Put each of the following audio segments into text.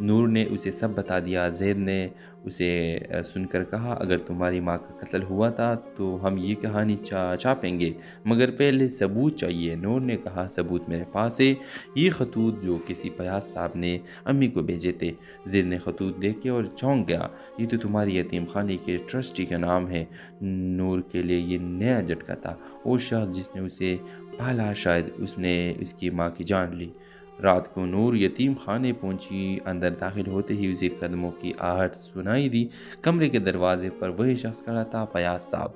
نور نے اسے سب بتا دیا۔ زید نے اسے سن کر کہا، اگر تمہاری ماں کا قتل ہوا تھا تو ہم یہ کہانی چھاپیں گے، مگر پہلے ثبوت چاہیے۔ نور نے کہا، ثبوت میرے پاس ہے، یہ خطوط جو کسی پیاز صاحب نے امی کو بھیجے تھے۔ زید نے خطوط دیکھے اور چونک گیا، یہ تو تمہاری یتیم خانے کے ٹرسٹی کا نام ہے۔ نور کے لیے یہ نیا جھٹکا تھا۔ وہ شخص جس نے اسے پالا، شاید اس نے اس کی ماں کی جان لی۔ رات کو نور یتیم خانے پہنچی۔ اندر داخل ہوتے ہی اسے قدموں کی آہٹ سنائی دی۔ کمرے کے دروازے پر وہی شخص کھڑا تھا، فیاض صاحب۔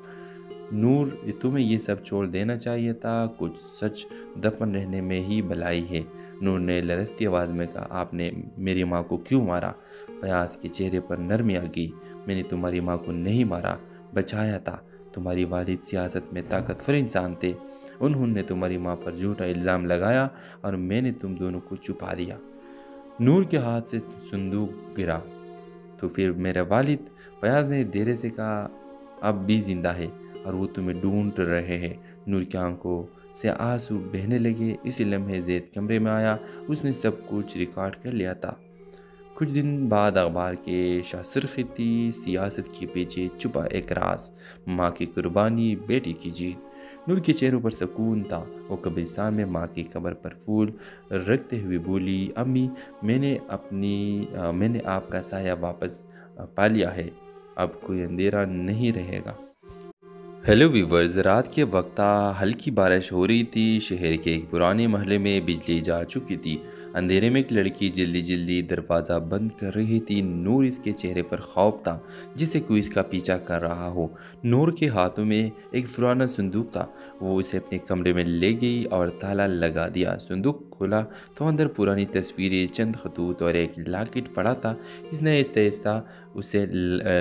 نور، تمہیں یہ سب چھوڑ دینا چاہیے تھا، کچھ سچ دفن رہنے میں ہی بھلائی ہے۔ نور نے لرزتی آواز میں کہا، آپ نے میری ماں کو کیوں مارا؟ فیاض کے چہرے پر نرمی آ گئی۔ میں نے تمہاری ماں کو نہیں مارا، بچایا تھا۔ تمہاری والد سیاست میں طاقتور انسان تھے، انہوں نے تمہاری ماں پر جھوٹا الزام لگایا اور میں نے تم دونوں کو چھپا دیا۔ نور کے ہاتھ سے صندوق گرا۔ تو پھر میرا والد؟ فیاض نے دیرے سے کہا، اب بھی زندہ ہے اور وہ تمہیں ڈھونڈ رہے ہیں۔ نور کی آنکھوں سے آنسو بہنے لگے۔ اسی لمحے زید کمرے میں آیا، اس نے سب کچھ ریکارڈ کر لیا تھا۔ کچھ دن بعد اخبار کے شاہسرخی تھی، سیاست کے پیچھے چھپا ایک راز، ماں کی قربانی، بیٹی کی جیت۔ نور کے چہروں پر سکون تھا۔ وہ قبرستان میں ماں کی قبر پر پھول رکھتے ہوئے بولی، امی، میں نے آپ کا سایہ واپس پا لیا ہے، اب کوئی اندھیرا نہیں رہے گا۔ ہیلو ویورز، رات کے وقت ہلکی بارش ہو رہی تھی۔ شہر کے ایک پرانے محلے میں بجلی جا چکی تھی۔ اندھیرے میں ایک لڑکی جلدی جلدی دروازہ بند کر رہی تھی۔ نور اس کے چہرے پر خوف تھا، جسے کوئی اس کا پیچھا کر رہا ہو۔ نور کے ہاتھوں میں ایک پرانا صندوق تھا۔ وہ اسے اپنے کمرے میں لے گئی اور تالا لگا دیا۔ صندوق کھولا تو اندر پرانی تصویریں، چند خطوط اور ایک لاکٹ پڑا تھا۔ اس نے آہستہ آہستہ اسے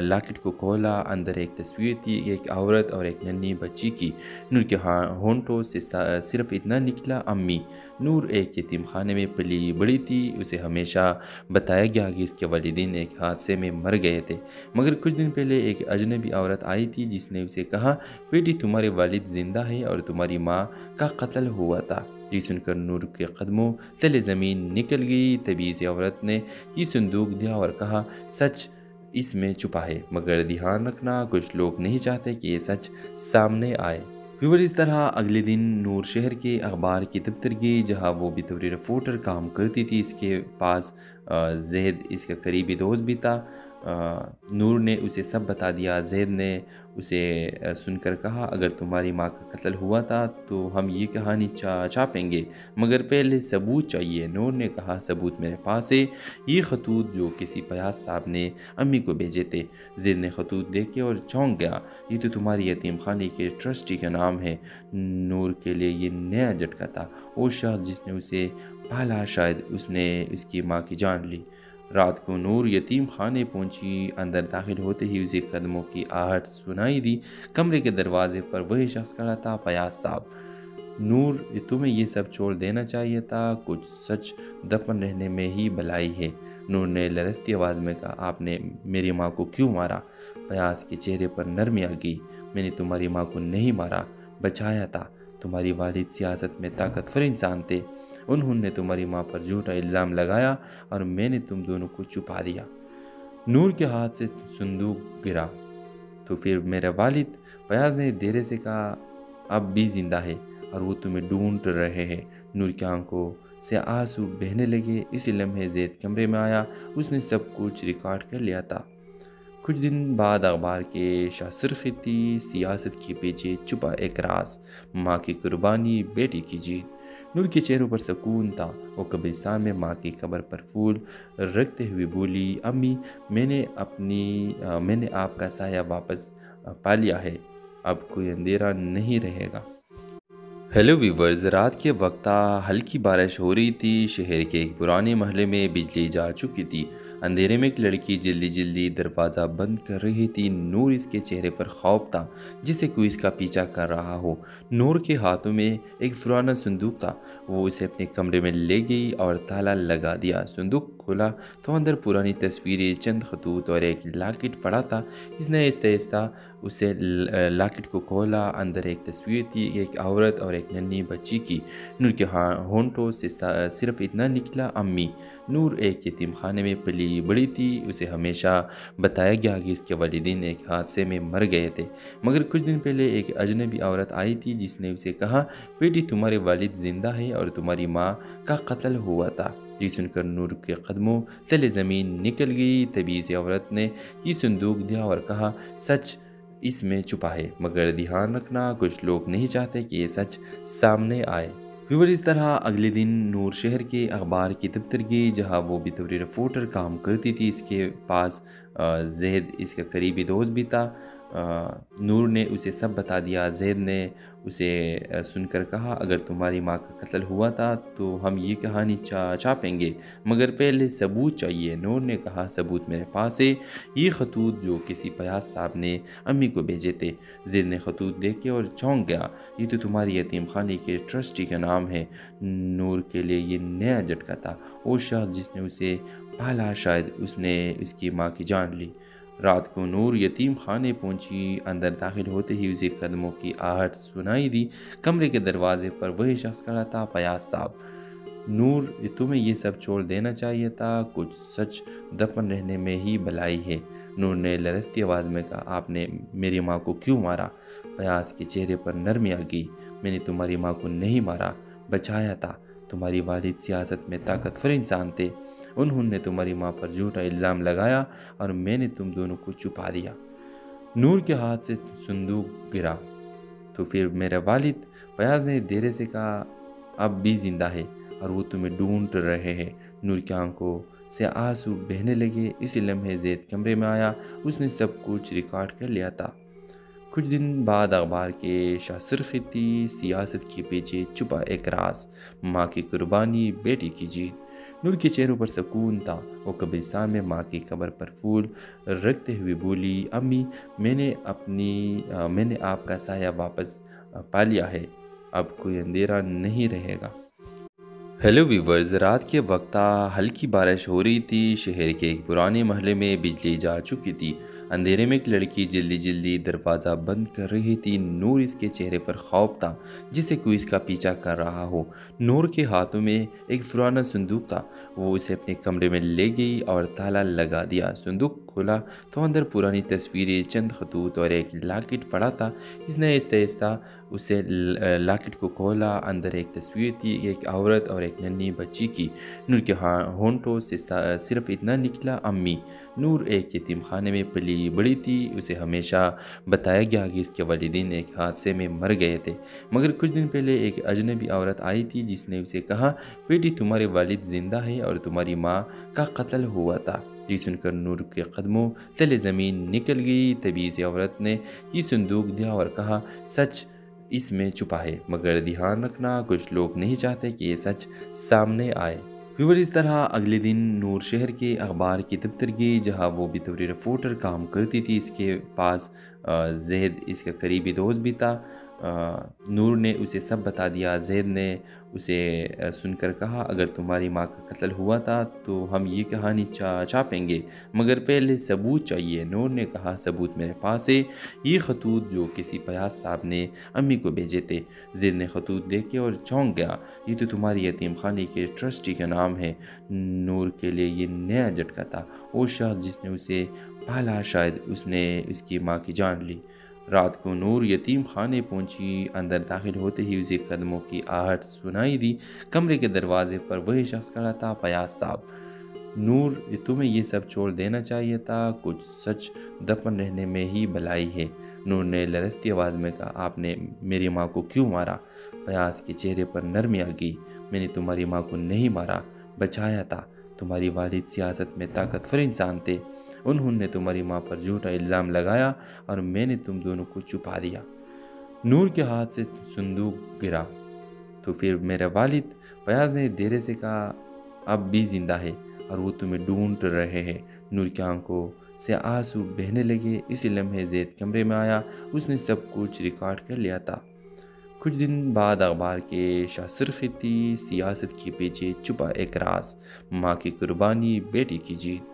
لاکٹ کو کھولا۔ اندر ایک تصویر تھی، ایک عورت اور ایک ننھی بچی کی۔ نور کے ہونٹوں سے صرف اتنا نکلا، امی۔ نور ایک یتیم خانے میں پلی بڑی تھی۔ اسے ہمیشہ بتایا گیا کہ اس کے والدین ایک حادثے میں مر گئے تھے، مگر کچھ دن پہلے ایک اجنبی عورت آئی تھی جس نے اسے کہا، بیٹی، تمہارے والد زندہ ہے اور تمہاری ماں کا قتل ہوا تھا۔ یہ سن کر نور کے قدموں تلے زمین نکل گئی۔ تبھی اس عورت نے یہ صندوق دیا اور کہا، سچ اس میں چھپا ہے، مگر دھیان رکھنا، کچھ لوگ نہیں چاہتے کہ یہ سچ سامنے آئے۔ پھر اس طرح اگلے دن نور شہر کے اخبار کی دفتر گئی، جہاں وہ بطور رپورٹر کام کرتی تھی۔ اس کے پاس زید اس کا قریبی دوست بھی تھا۔ نور نے اسے سب بتا دیا۔ زید نے اسے سن کر کہا، اگر تمہاری ماں کا قتل ہوا تھا تو ہم یہ کہانی چھاپیں گے، مگر پہلے ثبوت چاہیے۔ نور نے کہا، ثبوت میرے پاس ہے، یہ خطوط جو کسی پیاز صاحب نے امی کو بھیجے تھے۔ زید نے خطوط دیکھے اور چونک گیا، یہ تو تمہاری یتیم خانے کے ٹرسٹی کا نام ہے۔ نور کے لیے یہ نیا جھٹکا تھا۔ وہ شخص جس نے اسے پالا، شاید اس نے اس کی ماں کی جان لی۔ رات کو نور یتیم خانے پہنچی۔ اندر داخل ہوتے ہی اسے قدموں کی آہٹ سنائی دی۔ کمرے کے دروازے پر وہی شخص کھڑا تھا، فیاض صاحب۔ نور، تمہیں یہ سب چھوڑ دینا چاہیے تھا، کچھ سچ دفن رہنے میں ہی بھلائی ہے۔ نور نے لرزتی آواز میں کہا، آپ نے میری ماں کو کیوں مارا؟ فیاض کے چہرے پر نرمی آ گئی۔ میں نے تمہاری ماں کو نہیں مارا، بچایا تھا۔ تمہاری والد سیاست میں طاقتور انسان تھے، انہوں نے تمہاری ماں پر جھوٹا الزام لگایا اور میں نے تم دونوں کو چھپا دیا۔ نور کے ہاتھ سے صندوق گرا۔ تو پھر میرا والد؟ فیاض نے دیرے سے کہا، اب بھی زندہ ہے اور وہ تمہیں ڈھونڈ رہے ہیں۔ نور کی آنکھوں سے آنسو بہنے لگے۔ اسی لمحے زید کمرے میں آیا، اس نے سب کچھ ریکارڈ کر لیا تھا۔ کچھ دن بعد اخبار کے شاہسرخی تھی، سیاست کے پیچھے چھپا ایک راز، ماں کی قربانی، بیٹی کی جیت۔ نور کے چہروں پر سکون تھا۔ وہ قبرستان میں ماں کی قبر پر پھول رکھتے ہوئے بولی، امی، میں نے آپ کا سایہ واپس پا لیا ہے، اب کوئی اندھیرا نہیں رہے گا۔ ہیلو ویورز، رات کے وقت ہلکی بارش ہو رہی تھی۔ شہر کے ایک پرانے محلے میں بجلی جا چکی تھی۔ اندھیرے میں ایک لڑکی جلدی جلدی دروازہ بند کر رہی تھی۔ نور اس کے چہرے پر خوف تھا، جسے کوئی اس کا پیچھا کر رہا ہو۔ نور کے ہاتھوں میں ایک پرانا صندوق تھا۔ وہ اسے اپنے کمرے میں لے گئی اور تالا لگا دیا۔ صندوق کھولا تو اندر پرانی تصویریں، چند خطوط اور ایک لاکٹ پڑا تھا۔ اس نے آہستہ آہستہ اسے لاکٹ کو کھولا۔ اندر ایک تصویر تھی، ایک عورت اور ایک ننھی بچی کی۔ نور کے ہونٹوں سے صرف اتنا نکلا، امی۔ نور ایک یتیم خانے میں پلی بڑی تھی۔ اسے ہمیشہ بتایا گیا کہ اس کے والدین ایک حادثے میں مر گئے تھے، مگر کچھ دن پہلے ایک اجنبی عورت آئی تھی جس نے اسے کہا، بیٹی تمہارے والد زندہ ہے اور تمہاری ماں کا قتل ہوا تھا۔ یہ سن کر نور کے قدموں تلے زمین نکل گئی۔ تبھی اس عورت نے یہ صندوق دیا اور کہا، سچ اس میں چھپا ہے، مگر دھیان رکھنا کچھ لوگ نہیں چاہتے کہ یہ سچ سامنے آئے۔ پھر اس طرح اگلے دن نور شہر کے اخبار کی دفتر گئی جہاں وہ بطور رپورٹر کام کرتی تھی۔ اس کے پاس زید اس کا قریبی دوست بھی تھا۔ نور نے اسے سب بتا دیا۔ زید نے اسے سن کر کہا، اگر تمہاری ماں کا قتل ہوا تھا تو ہم یہ کہانی چھاپیں گے، مگر پہلے ثبوت چاہیے۔ نور نے کہا، ثبوت میرے پاس ہے، یہ خطوط جو کسی پیاز صاحب نے امی کو بھیجے تھے۔ زید نے خطوط دیکھے اور چونک گیا، یہ تو تمہاری یتیم خانے کے ٹرسٹی کا نام ہے۔ نور کے لیے یہ نیا جھٹکا تھا۔ وہ شخص جس نے اسے پالا، شاید اس نے اس کی ماں کی جان لی۔ رات کو نور یتیم خانے پہنچی۔ اندر داخل ہوتے ہی اسے قدموں کی آہٹ سنائی دی۔ کمرے کے دروازے پر وہی شخص کھڑا تھا، پیاز صاحب۔ نور، تمہیں یہ سب چھوڑ دینا چاہیے تھا، کچھ سچ دفن رہنے میں ہی بھلائی ہے۔ نور نے لرزتی آواز میں کہا، آپ نے میری ماں کو کیوں مارا؟ پیاز کے چہرے پر نرمی آ گئی۔ میں نے تمہاری ماں کو نہیں مارا، بچایا تھا۔ تمہاری والد سیاست میں طاقتور انسان تھے، انہوں نے تمہاری ماں پر جھوٹا الزام لگایا اور میں نے تم دونوں کو چھپا دیا۔ نور کے ہاتھ سے صندوق گرا۔ تو پھر میرا والد؟ پیاز نے دھیرے سے کہا، اب بھی زندہ ہے اور وہ تمہیں ڈھونڈ رہے ہیں۔ نور کی آنکھوں سے آنسو بہنے لگے۔ اسی لمحے زید کمرے میں آیا، اس نے سب کچھ ریکارڈ کر لیا تھا۔ کچھ دن بعد اخبار کے شاہ سرخی تھی، سیاست کے پیچھے چھپا ایک راز، ماں کی قربانی، بیٹی کی جیت۔ نور کے چہروں پر سکون تھا۔ وہ قبرستان میں ماں کی قبر پر پھول رکھتے ہوئے بولی، امی، میں نے آپ کا سایہ واپس پا لیا ہے، اب کوئی اندھیرا نہیں رہے گا۔ ہیلو ویورز، رات کے وقت ہلکی بارش ہو رہی تھی۔ شہر کے ایک پرانے محلے میں بجلی جا چکی تھی۔ اندھیرے میں ایک لڑکی جلدی جلدی دروازہ بند کر رہی تھی۔ نور اس کے چہرے پر خوف تھا، جسے کوئی اس کا پیچھا کر رہا ہو۔ نور کے ہاتھوں میں ایک پرانا صندوق تھا۔ وہ اسے اپنے کمرے میں لے گئی اور تالا لگا دیا۔ صندوق کھولا تو اندر پرانی تصویریں، چند خطوط اور ایک لاکٹ پڑا تھا۔ اس نے آہستہ آہستہ اسے لاکٹ کو کھولا۔ اندر ایک تصویر تھی، ایک عورت اور ایک ننھی بچی کی۔ نور کے ہونٹوں سے صرف اتنا نکلا، امی۔ نور ایک یتیم خانے میں پلی بڑی تھی۔ اسے ہمیشہ بتایا گیا کہ اس کے والدین ایک حادثے میں مر گئے تھے، مگر کچھ دن پہلے ایک اجنبی عورت آئی تھی جس نے اسے کہا، بیٹی تمہارے والد زندہ ہے اور تمہاری ماں کا قتل ہوا تھا۔ یہ سن کر نور کے قدموں تلے زمین نکل گئی۔ تبھی اس عورت نے یہ صندوق دیا اور کہا، سچ اس میں چھپا ہے، مگر دھیان رکھنا کچھ لوگ نہیں چاہتے کہ یہ سچ سامنے آئے۔ پھر اس طرح اگلے دن نور شہر کے اخبار کی دفتر گئی جہاں وہ بطور رپورٹر کام کرتی تھی۔ اس کے پاس زید اس کا قریبی دوست بھی تھا۔ نور نے اسے سب بتا دیا۔ زید نے اسے سن کر کہا، اگر تمہاری ماں کا قتل ہوا تھا تو ہم یہ کہانی چھاپیں گے، مگر پہلے ثبوت چاہیے۔ نور نے کہا، ثبوت میرے پاس ہے، یہ خطوط جو کسی پیاز صاحب نے امی کو بھیجے تھے۔ زید نے خطوط دیکھے اور چونک گیا، یہ تو تمہاری یتیم خانے کے ٹرسٹی کا نام ہے۔ نور کے لیے یہ نیا جھٹکا تھا۔ وہ شخص جس نے اسے پالا، شاید اس نے اس کی ماں کی جان لی۔ رات کو نور یتیم خانے پہنچی۔ اندر داخل ہوتے ہی اسے قدموں کی آہٹ سنائی دی۔ کمرے کے دروازے پر وہی شخص کھڑا تھا، پیاز صاحب۔ نور، تمہیں یہ سب چھوڑ دینا چاہیے تھا، کچھ سچ دفن رہنے میں ہی بھلائی ہے۔ نور نے لرزتی آواز میں کہا، آپ نے میری ماں کو کیوں مارا؟ پیاز کے چہرے پر نرمی آ گئی۔ میں نے تمہاری ماں کو نہیں مارا، بچایا تھا۔ تمہاری والد سیاست میں طاقتور انسان تھے، انہوں نے تمہاری ماں پر جھوٹا الزام لگایا اور میں نے تم دونوں کو چھپا دیا۔ نور کے ہاتھ سے صندوق گرا۔ تو پھر میرا والد؟ پیاز نے دھیرے سے کہا، اب بھی زندہ ہے اور وہ تمہیں ڈھونڈ رہے ہیں۔ نور کی آنکھوں سے آنسو بہنے لگے۔ اسی لمحے زید کمرے میں آیا، اس نے سب کچھ ریکارڈ کر لیا تھا۔ کچھ دن بعد اخبار کے شاہ سرخی تھی، سیاست کے پیچھے چھپا ایک راز، ماں کی قربانی، بیٹی کی جیت۔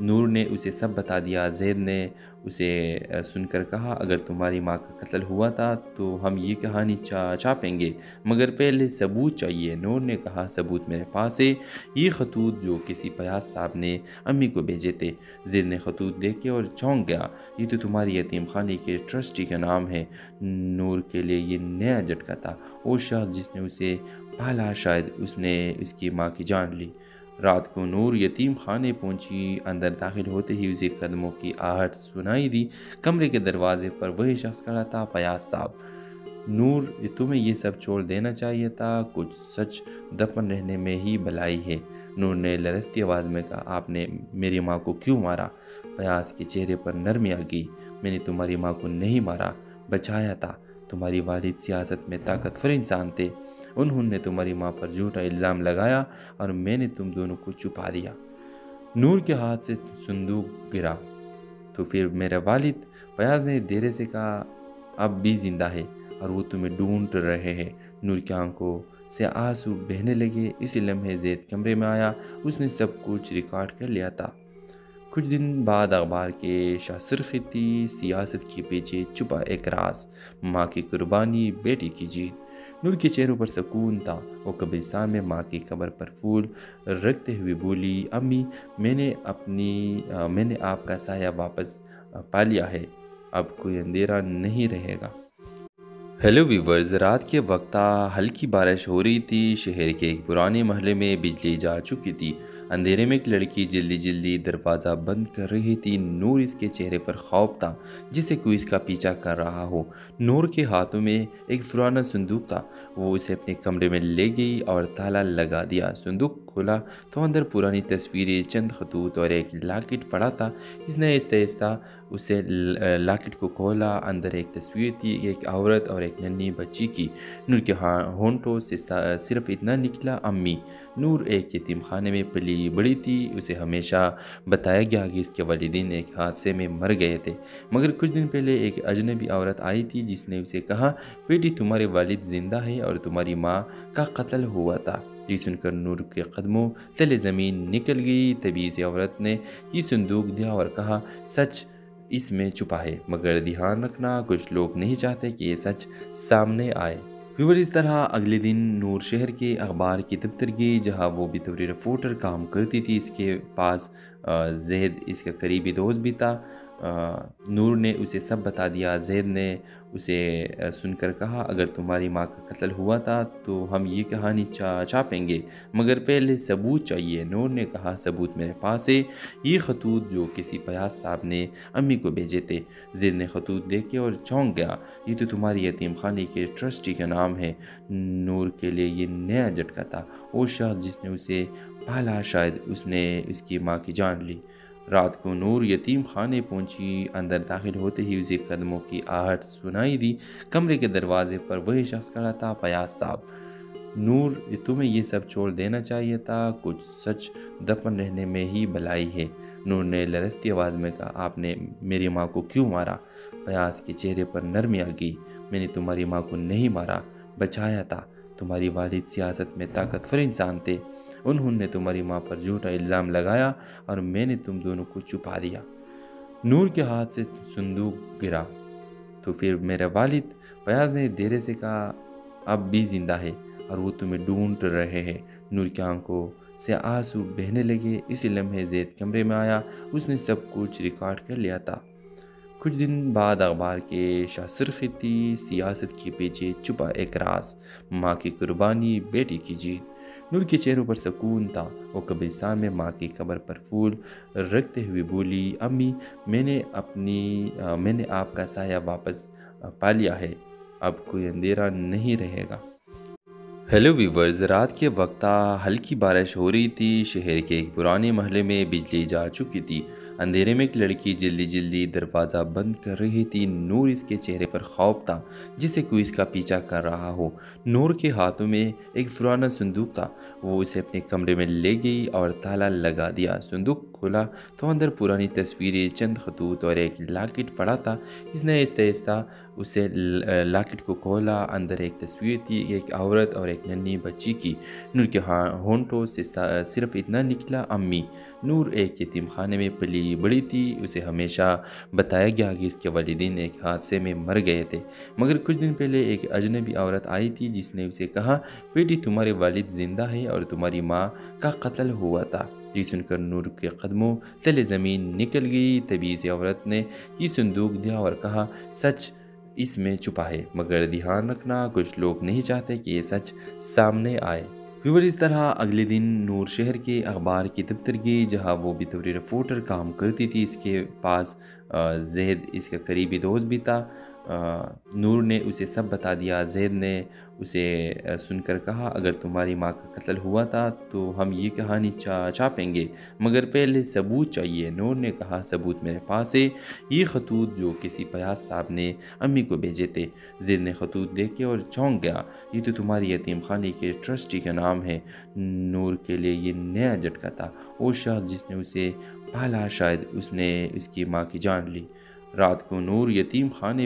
نور نے اسے سب بتا دیا۔ زید نے اسے سن کر کہا، اگر تمہاری ماں کا قتل ہوا تھا تو ہم یہ کہانی چھاپیں گے، مگر پہلے ثبوت چاہیے۔ نور نے کہا، ثبوت میرے پاس ہے، یہ خطوط جو کسی پیاز صاحب نے امی کو بھیجے تھے۔ زید نے خطوط دیکھے اور چونک گیا، یہ تو تمہاری یتیم خانے کے ٹرسٹی کا نام ہے۔ نور کے لیے یہ نیا جھٹکا تھا۔ وہ شخص جس نے اسے پالا، شاید اس نے اس کی ماں کی جان لی۔ رات کو نور یتیم خانے پہنچی۔ اندر داخل ہوتے ہی اسے قدموں کی آہٹ سنائی دی۔ کمرے کے دروازے پر وہی شخص کھڑا تھا، فیاض صاحب۔ نور، تمہیں یہ سب چھوڑ دینا چاہیے تھا، کچھ سچ دفن رہنے میں ہی بھلائی ہے۔ نور نے لرزتی آواز میں کہا، آپ نے میری ماں کو کیوں مارا؟ فیاض کے چہرے پر نرمی آ گئی۔ میں نے تمہاری ماں کو نہیں مارا، بچایا تھا۔ تمہاری والد سیاست میں طاقتور انسان تھے، انہوں نے تمہاری ماں پر جھوٹا الزام لگایا اور میں نے تم دونوں کو چھپا دیا۔ نور کے ہاتھ سے صندوق گرا۔ تو پھر میرا والد؟ فیاض نے دھیرے سے کہا، اب بھی زندہ ہے اور وہ تمہیں ڈھونڈ رہے ہیں۔ نور کی آنکھوں سے آنسو بہنے لگے۔ اسی لمحے زید کمرے میں آیا، اس نے سب کچھ ریکارڈ کر لیا تھا۔ کچھ دن بعد اخبار کے شاہسرخی تھی، سیاست کے پیچھے چھپا ایک راز، ماں کی قربانی، بیٹی کی جیت۔ نور کے چہروں پر سکون تھا۔ وہ قبرستان میں ماں کی قبر پر پھول رکھتے ہوئے بولی، امی، میں نے آپ کا سایہ واپس پا لیا ہے، اب کوئی اندھیرا نہیں رہے گا۔ ہیلو ویورز، رات کے وقت ہلکی بارش ہو رہی تھی۔ شہر کے ایک پرانے محلے میں بجلی جا چکی تھی۔ اندھیرے میں ایک لڑکی جلدی جلدی دروازہ بند کر رہی تھی۔ نور اس کے چہرے پر خوف تھا، جسے کوئی اس کا پیچھا کر رہا ہو۔ نور کے ہاتھوں میں ایک پرانا صندوق تھا۔ وہ اسے اپنے کمرے میں لے گئی اور تالا لگا دیا۔ صندوق کھولا تو اندر پرانی تصویریں، چند خطوط اور ایک لاکٹ پڑا تھا۔ اس نے آہستہ آہستہ اسے لاکٹ کو کھولا۔ اندر ایک تصویر تھی، ایک عورت اور ایک ننھی بچی کی۔ نور کے ہونٹوں سے صرف اتنا نکلا، امی۔ نور ایک یتیم خانے میں پلی بڑی تھی۔ اسے ہمیشہ بتایا گیا کہ اس کے والدین ایک حادثے میں مر گئے تھے، مگر کچھ دن پہلے ایک اجنبی عورت آئی تھی جس نے اسے کہا، بیٹی، تمہارے والد زندہ ہے اور تمہاری ماں کا قتل ہوا تھا۔ یہ سن کر نور کے قدموں تلے زمین نکل گئی۔ تبھی اس عورت نے یہ صندوق دیا اور کہا، سچ اس میں چھپا ہے، مگر دھیان رکھنا، کچھ لوگ نہیں چاہتے کہ یہ سچ سامنے آئے۔ پھر اس طرح اگلے دن نور شہر کے اخبار کی دفتر گئی، جہاں وہ بطور رپورٹر کام کرتی تھی۔ اس کے پاس زید اس کا قریبی دوست بھی تھا۔ نور نے اسے سب بتا دیا۔ زید نے اسے سن کر کہا، اگر تمہاری ماں کا قتل ہوا تھا تو ہم یہ کہانی چھاپیں گے، مگر پہلے ثبوت چاہیے۔ نور نے کہا، ثبوت میرے پاس ہے، یہ خطوط جو کسی پیاز صاحب نے امی کو بھیجے تھے۔ زید نے خطوط دیکھے اور چونک گیا، یہ تو تمہاری یتیم خانے کے ٹرسٹی کا نام ہے۔ نور کے لیے یہ نیا جھٹکا تھا۔ وہ شخص جس نے اسے پالا، شاید اس نے اس کی ماں کی جان لی۔ رات کو نور یتیم خانے پہنچی۔ اندر داخل ہوتے ہی اسے قدموں کی آہٹ سنائی دی۔ کمرے کے دروازے پر وہی شخص کھڑا تھا، فیاض صاحب۔ نور، تمہیں یہ سب چھوڑ دینا چاہیے تھا، کچھ سچ دفن رہنے میں ہی بھلائی ہے۔ نور نے لرزتی آواز میں کہا، آپ نے میری ماں کو کیوں مارا؟ فیاض کے چہرے پر نرمی آ گئی۔ میں نے تمہاری ماں کو نہیں مارا، بچایا تھا۔ تمہاری والد سیاست میں طاقتور انسان تھے، انہوں نے تمہاری ماں پر جھوٹا الزام لگایا اور میں نے تم دونوں کو چھپا دیا۔ نور کے ہاتھ سے صندوق گرا۔ تو پھر میرا والد؟ فیاض نے دھیرے سے کہا، اب بھی زندہ ہے اور وہ تمہیں ڈھونڈ رہے ہیں۔ نور کی آنکھوں سے آنسو بہنے لگے۔ اسی لمحے زید کمرے میں آیا، اس نے سب کچھ ریکارڈ کر لیا تھا۔ کچھ دن بعد اخبار کے شاہسرخی تھی، سیاست کے پیچھے چھپا ایک راز، ماں کی قربانی، بیٹی کی جیت۔ نور کے چہروں پر سکون تھا۔ وہ قبرستان میں ماں کی قبر پر پھول رکھتے ہوئے بولی، امی، میں نے آپ کا سایہ واپس پا لیا ہے، اب کوئی اندھیرا نہیں رہے گا۔ ہیلو ویورز، رات کے وقت ہلکی بارش ہو رہی تھی۔ شہر کے ایک پرانے محلے میں بجلی جا چکی تھی۔ اندھیرے میں ایک لڑکی جلدی جلدی دروازہ بند کر رہی تھی۔ نور اس کے چہرے پر خوف تھا، جسے کوئی اس کا پیچھا کر رہا ہو۔ نور کے ہاتھوں میں ایک پرانا صندوق تھا۔ وہ اسے اپنے کمرے میں لے گئی اور تالا لگا دیا۔ صندوق کھولا تو اندر پرانی تصویریں، چند خطوط اور ایک لاکٹ پڑا تھا۔ اس نے آہستہ آہستہ اسے لاکٹ کو کھولا۔ اندر ایک تصویر تھی، ایک عورت اور ایک ننھی بچی کی۔ نور کے ہونٹوں سے صرف اتنا نکلا، امی۔ نور ایک یتیم خانے میں پلی بڑی تھی۔ اسے ہمیشہ بتایا گیا کہ اس کے والدین ایک حادثے میں مر گئے تھے، مگر کچھ دن پہلے ایک اجنبی عورت آئی تھی جس نے اسے کہا، بیٹی تمہارے والد زندہ ہے اور تمہاری ماں کا قتل ہوا تھا۔ یہ سن کر نور کے قدموں تلے زمین نکل گئی۔ تبھی اس عورت نے یہ صندوق دیا اور کہا، سچ اس میں چھپا ہے، مگر دھیان رکھنا کچھ لوگ نہیں چاہتے کہ یہ سچ سامنے آئے۔ ویور اس طرح اگلے دن نور شہر کے اخبار کے دفتر گئی جہاں وہ بطور رپورٹر کام کرتی تھی۔ اس کے پاس زید اس کا قریبی دوست بھی تھا۔ نور نے اسے سب بتا دیا۔ زید نے اسے سن کر کہا، اگر تمہاری ماں کا قتل ہوا تھا تو ہم یہ کہانی چھاپیں گے، مگر پہلے ثبوت چاہیے۔ نور نے کہا، ثبوت میرے پاس ہے، یہ خطوط جو کسی پیاز صاحب نے امی کو بھیجے تھے۔ زید نے خطوط دیکھے اور چونک گیا، یہ تو تمہاری یتیم خانے کے ٹرسٹی کا نام ہے۔ نور کے لیے یہ نیا جھٹکا تھا۔ وہ شخص جس نے اسے پالا، شاید اس نے اس کی ماں کی جان لی۔ رات کو نور یتیم خانے